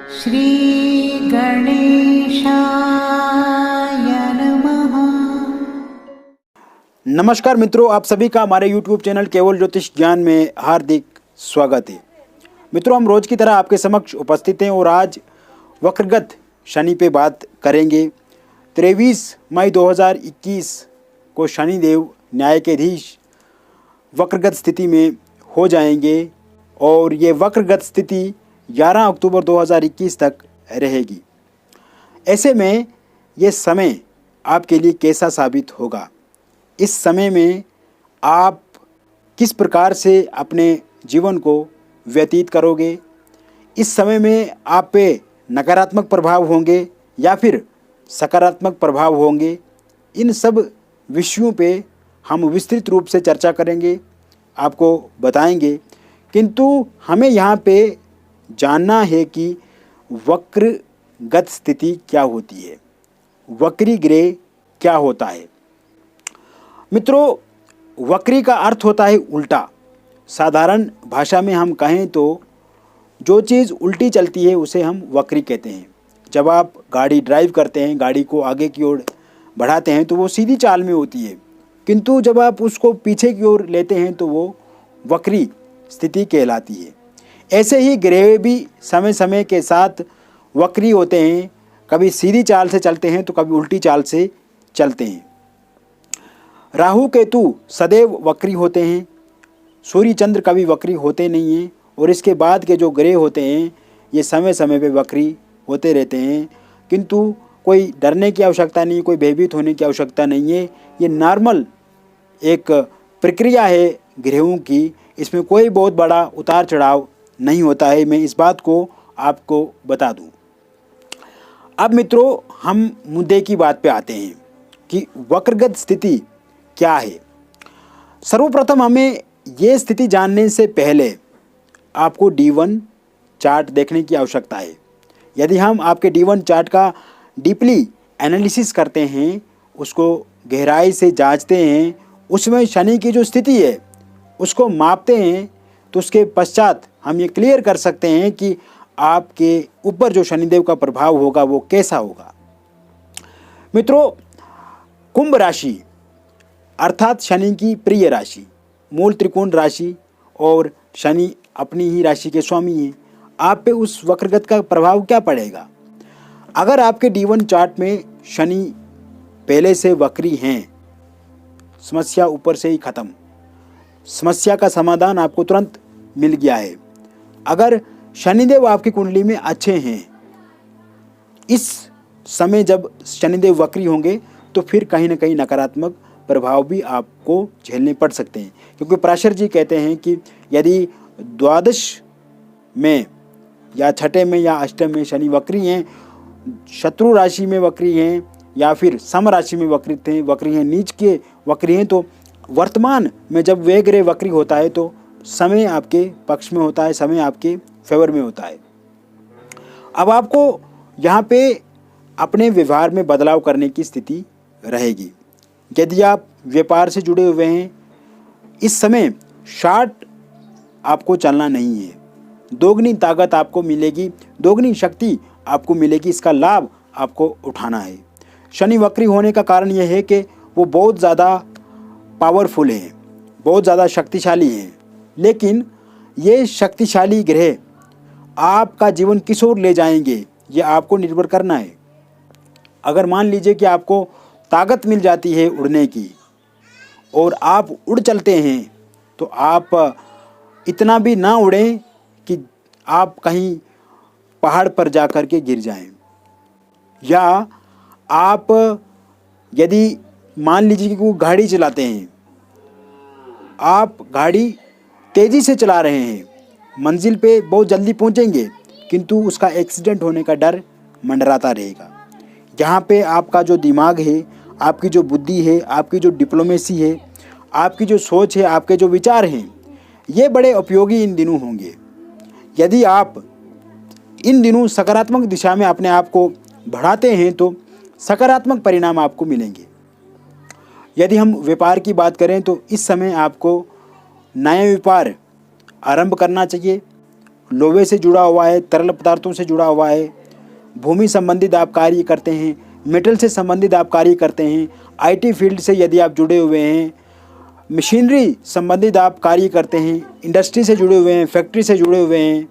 श्री गणेशाय नमः। नमस्कार मित्रों, आप सभी का हमारे YouTube चैनल केवल ज्योतिष ज्ञान में हार्दिक स्वागत है। मित्रों, हम रोज की तरह आपके समक्ष उपस्थित हैं और आज वक्रगत शनि पे बात करेंगे। 23 मई 2021 को शनिदेव न्याय के अधीश वक्रगत स्थिति में हो जाएंगे और ये वक्रगत स्थिति 11 अक्टूबर 2021 तक रहेगी। ऐसे में ये समय आपके लिए कैसा साबित होगा? इस समय में आप किस प्रकार से अपने जीवन को व्यतीत करोगे? इस समय में आप पे नकारात्मक प्रभाव होंगे या फिर सकारात्मक प्रभाव होंगे? इन सब विषयों पे हम विस्तृत रूप से चर्चा करेंगे, आपको बताएंगे। किंतु हमें यहाँ पे जानना है कि वक्रगत स्थिति क्या होती है, वक्री ग्रह क्या होता है। मित्रों, वक्री का अर्थ होता है उल्टा। साधारण भाषा में हम कहें तो जो चीज़ उल्टी चलती है उसे हम वक्री कहते हैं। जब आप गाड़ी ड्राइव करते हैं, गाड़ी को आगे की ओर बढ़ाते हैं तो वो सीधी चाल में होती है, किंतु जब आप उसको पीछे की ओर लेते हैं तो वो वक्री स्थिति कहलाती है। ऐसे ही ग्रह भी समय समय के साथ वक्री होते हैं, कभी सीधी चाल से चलते हैं तो कभी उल्टी चाल से चलते हैं। राहु केतु सदैव वक्री होते हैं, सूर्य चंद्र कभी वक्री होते नहीं हैं और इसके बाद के जो ग्रह होते हैं ये समय समय पे वक्री होते रहते हैं। किंतु कोई डरने की आवश्यकता नहीं, कोई भयभीत होने की आवश्यकता नहीं है। ये नॉर्मल एक प्रक्रिया है ग्रहों की, इसमें कोई बहुत बड़ा उतार चढ़ाव नहीं होता है। मैं इस बात को आपको बता दूं। अब मित्रों, हम मुद्दे की बात पे आते हैं कि वक्रगत स्थिति क्या है। सर्वप्रथम हमें ये स्थिति जानने से पहले आपको D1 चार्ट देखने की आवश्यकता है। यदि हम आपके D1 चार्ट का डीपली एनालिसिस करते हैं, उसको गहराई से जांचते हैं, उसमें शनि की जो स्थिति है उसको मापते हैं, तो उसके पश्चात हम ये क्लियर कर सकते हैं कि आपके ऊपर जो शनिदेव का प्रभाव होगा वो कैसा होगा। मित्रों, कुंभ राशि अर्थात शनि की प्रिय राशि, मूल त्रिकोण राशि और शनि अपनी ही राशि के स्वामी हैं। आप पे उस वक्रगत का प्रभाव क्या पड़ेगा? अगर आपके D1 चार्ट में शनि पहले से वक्री हैं, समस्या ऊपर से ही खत्म, समस्या का समाधान आपको तुरंत मिल गया है। अगर शनिदेव आपकी कुंडली में अच्छे हैं, इस समय जब शनिदेव वक्री होंगे तो फिर कहीं ना कहीं नकारात्मक प्रभाव भी आपको झेलने पड़ सकते हैं। क्योंकि पराशर जी कहते हैं कि यदि द्वादश में या छठे में या अष्टम में शनि वक्री हैं, शत्रु राशि में वक्री हैं या फिर सम राशि में वक्री हैं, नीच के वक्री हैं, तो वर्तमान में जब वे ग्रह वक्री होता है तो समय आपके पक्ष में होता है, समय आपके फेवर में होता है। अब आपको यहाँ पे अपने व्यवहार में बदलाव करने की स्थिति रहेगी। यदि आप व्यापार से जुड़े हुए हैं, इस समय शार्ट आपको चलना नहीं है। दोगुनी ताकत आपको मिलेगी, दोगुनी शक्ति आपको मिलेगी, इसका लाभ आपको उठाना है। शनि वक्री होने का कारण यह है कि वो बहुत ज़्यादा पावरफुल है, बहुत ज़्यादा शक्तिशाली है, लेकिन ये शक्तिशाली ग्रह आपका जीवन किस ओर ले जाएंगे ये आपको निर्भर करना है। अगर मान लीजिए कि आपको ताकत मिल जाती है उड़ने की और आप उड़ चलते हैं, तो आप इतना भी ना उड़ें कि आप कहीं पहाड़ पर जा कर के गिर जाएं। या आप यदि मान लीजिए कि वो गाड़ी चलाते हैं, आप गाड़ी तेज़ी से चला रहे हैं, मंजिल पे बहुत जल्दी पहुंचेंगे, किंतु उसका एक्सीडेंट होने का डर मंडराता रहेगा। यहाँ पे आपका जो दिमाग है, आपकी जो बुद्धि है, आपकी जो डिप्लोमेसी है, आपकी जो सोच है, आपके जो विचार हैं, ये बड़े उपयोगी इन दिनों होंगे। यदि आप इन दिनों सकारात्मक दिशा में अपने आप को बढ़ाते हैं तो सकारात्मक परिणाम आपको मिलेंगे। यदि हम व्यापार की बात करें तो इस समय आपको नया व्यापार आरंभ करना चाहिए। लोहे से जुड़ा हुआ है, तरल पदार्थों से जुड़ा हुआ है, भूमि संबंधित आप कार्य करते हैं, मेटल से संबंधित आप कार्य करते हैं, आईटी फील्ड से यदि आप जुड़े हुए हैं, मशीनरी संबंधित आप कार्य करते हैं, इंडस्ट्री से जुड़े हुए हैं, फैक्ट्री से जुड़े हुए हैं,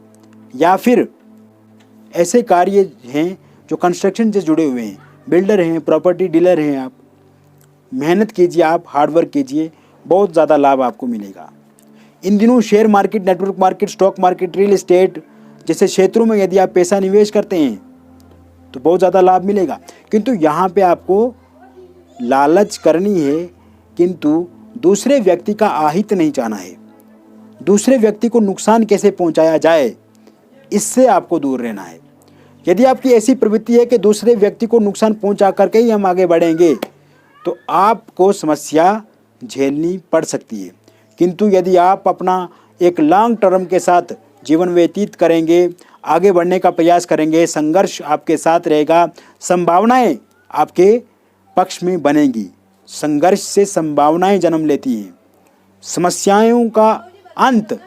या फिर ऐसे कार्य हैं जो कंस्ट्रक्शन से जुड़े हुए हैं, बिल्डर हैं, प्रॉपर्टी डीलर हैं, आप मेहनत कीजिए, आप हार्डवर्क कीजिए, बहुत ज़्यादा लाभ आपको मिलेगा। इन दिनों share market, network market, stock market, real estate जैसे क्षेत्रों में यदि आप पैसा निवेश करते हैं तो बहुत ज़्यादा लाभ मिलेगा। किंतु यहाँ पे आपको लालच करनी है, किंतु दूसरे व्यक्ति का अहित नहीं चाहना है। दूसरे व्यक्ति को नुकसान कैसे पहुँचाया जाए, इससे आपको दूर रहना है। यदि आपकी ऐसी प्रवृत्ति है कि दूसरे व्यक्ति को नुकसान पहुँचा करके ही हम आगे बढ़ेंगे तो आपको समस्या झेलनी पड़ सकती है। किंतु यदि आप अपना एक लॉन्ग टर्म के साथ जीवन व्यतीत करेंगे, आगे बढ़ने का प्रयास करेंगे, संघर्ष आपके साथ रहेगा, संभावनाएं आपके पक्ष में बनेंगी। संघर्ष से संभावनाएं जन्म लेती हैं। समस्याओं का अंत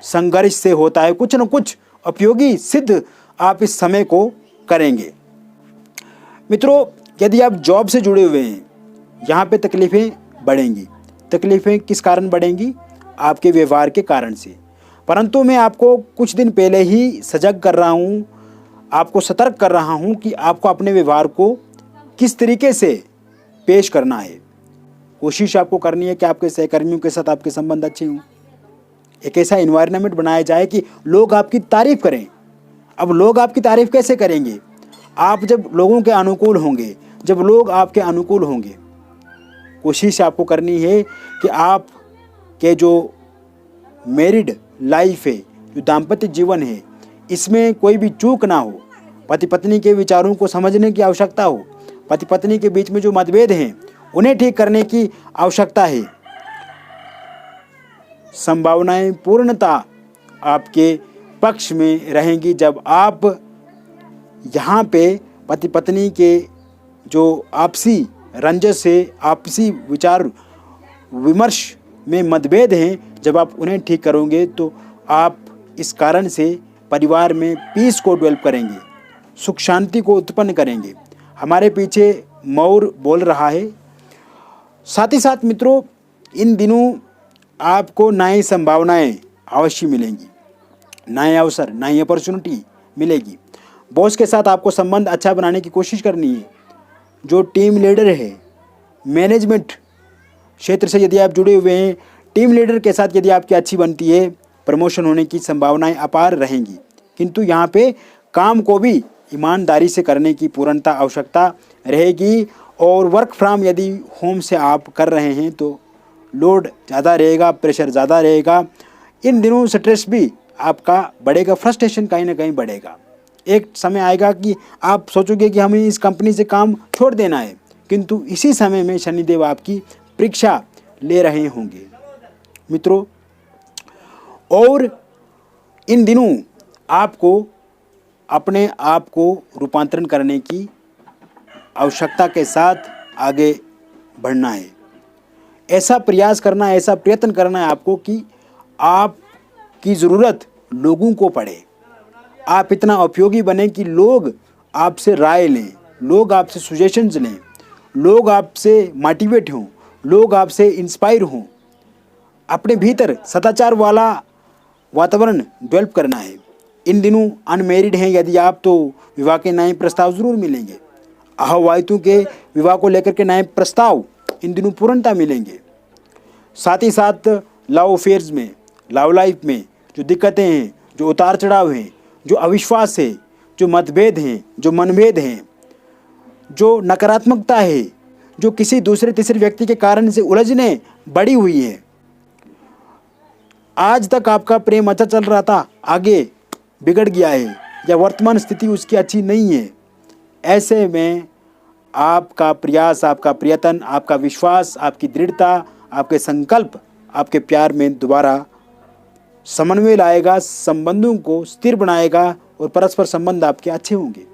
संघर्ष से होता है। कुछ न कुछ उपयोगी सिद्ध आप इस समय को करेंगे। मित्रों, यदि आप जॉब से जुड़े हुए हैं, यहाँ पे तकलीफ़ें बढ़ेंगी। तकलीफ़ें किस कारण बढ़ेंगी? आपके व्यवहार के कारण से। परंतु मैं आपको कुछ दिन पहले ही सजग कर रहा हूँ, आपको सतर्क कर रहा हूँ कि आपको अपने व्यवहार को किस तरीके से पेश करना है। कोशिश आपको करनी है कि आपके सहकर्मियों के साथ आपके संबंध अच्छे हों। एक ऐसा इन्वायरमेंट बनाया जाए कि लोग आपकी तारीफ़ करें। अब लोग आपकी तारीफ़ कैसे करेंगे? आप जब लोगों के अनुकूल होंगे, जब लोग आपके अनुकूल होंगे। कोशिश आपको करनी है कि आप के जो मैरिड लाइफ है, जो दाम्पत्य जीवन है, इसमें कोई भी चूक ना हो। पति पत्नी के विचारों को समझने की आवश्यकता हो। पति पत्नी के बीच में जो मतभेद हैं उन्हें ठीक करने की आवश्यकता है। संभावनाएं पूर्णता आपके पक्ष में रहेंगी जब आप यहाँ पे पति पत्नी के जो आपसी रंजस है, आपसी विचार विमर्श में मतभेद हैं, जब आप उन्हें ठीक करोगे तो आप इस कारण से परिवार में पीस को डेवलप करेंगे, सुख शांति को उत्पन्न करेंगे। हमारे पीछे मोर बोल रहा है। साथ ही साथ मित्रों, इन दिनों आपको नई संभावनाएं अवश्य मिलेंगी, नए अवसर, नई अपॉर्चुनिटी मिलेगी। बॉस के साथ आपको संबंध अच्छा बनाने की कोशिश करनी है। जो टीम लीडर है, मैनेजमेंट क्षेत्र से यदि आप जुड़े हुए हैं, टीम लीडर के साथ यदि आपकी अच्छी बनती है, प्रमोशन होने की संभावनाएं अपार रहेंगी। किंतु यहाँ पे काम को भी ईमानदारी से करने की पूर्णता आवश्यकता रहेगी। और वर्क फ्रॉम यदि होम से आप कर रहे हैं तो लोड ज़्यादा रहेगा, प्रेशर ज़्यादा रहेगा। इन दिनों स्ट्रेस भी आपका बढ़ेगा, फ्रस्ट्रेशन कहीं ना कहीं बढ़ेगा। एक समय आएगा कि आप सोचोगे कि हमें इस कंपनी से काम छोड़ देना है, किंतु इसी समय में शनिदेव आपकी परीक्षा ले रहे होंगे मित्रों। और इन दिनों आपको अपने आप को रूपांतरण करने की आवश्यकता के साथ आगे बढ़ना है। ऐसा प्रयास करना है, ऐसा प्रयत्न करना है आपको कि आपकी ज़रूरत लोगों को पड़े। आप इतना उपयोगी बने कि लोग आपसे राय लें, लोग आपसे सजेशंस लें, लोग आपसे मोटिवेट हों, लोग आपसे इंस्पायर हों। अपने भीतर सदाचार वाला वातावरण डेवलप करना है। इन दिनों अनमेरिड हैं यदि आप, तो विवाह के नए प्रस्ताव ज़रूर मिलेंगे। अविवाहितों के विवाह को लेकर के नए प्रस्ताव इन दिनों पूर्णता मिलेंगे। साथ ही साथ लव अफेयर्स में, लव लाइफ में जो दिक्कतें हैं, जो उतार चढ़ाव हैं, जो अविश्वास है, जो मतभेद हैं, जो मनभेद हैं, जो नकारात्मकता है, जो किसी दूसरे तीसरे व्यक्ति के कारण से उलझने बढ़ी हुई है। आज तक आपका प्रेम अच्छा चल रहा था, आगे बिगड़ गया है या वर्तमान स्थिति उसकी अच्छी नहीं है। ऐसे में आपका प्रयास, आपका प्रयत्न, आपका विश्वास, आपकी दृढ़ता, आपके संकल्प आपके प्यार में दोबारा समन्वय लाएगा, संबंधों को स्थिर बनाएगा और परस्पर संबंध आपके अच्छे होंगे।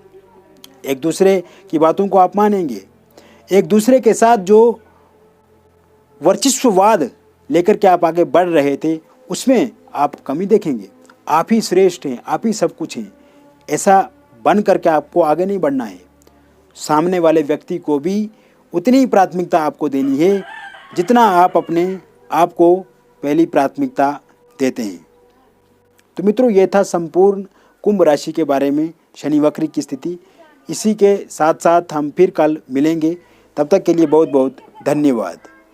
एक दूसरे की बातों को आप मानेंगे। एक दूसरे के साथ जो वर्चस्ववाद लेकर के आप आगे बढ़ रहे थे उसमें आप कमी देखेंगे। आप ही श्रेष्ठ हैं, आप ही सब कुछ हैं, ऐसा बन करके आपको आगे नहीं बढ़ना है। सामने वाले व्यक्ति को भी उतनी ही प्राथमिकता आपको देनी है जितना आप अपने आप को पहली प्राथमिकता देते हैं। तो मित्रों, यह था संपूर्ण कुंभ राशि के बारे में शनि वक्री की स्थिति। इसी के साथ साथ हम फिर कल मिलेंगे। तब तक के लिए बहुत बहुत धन्यवाद।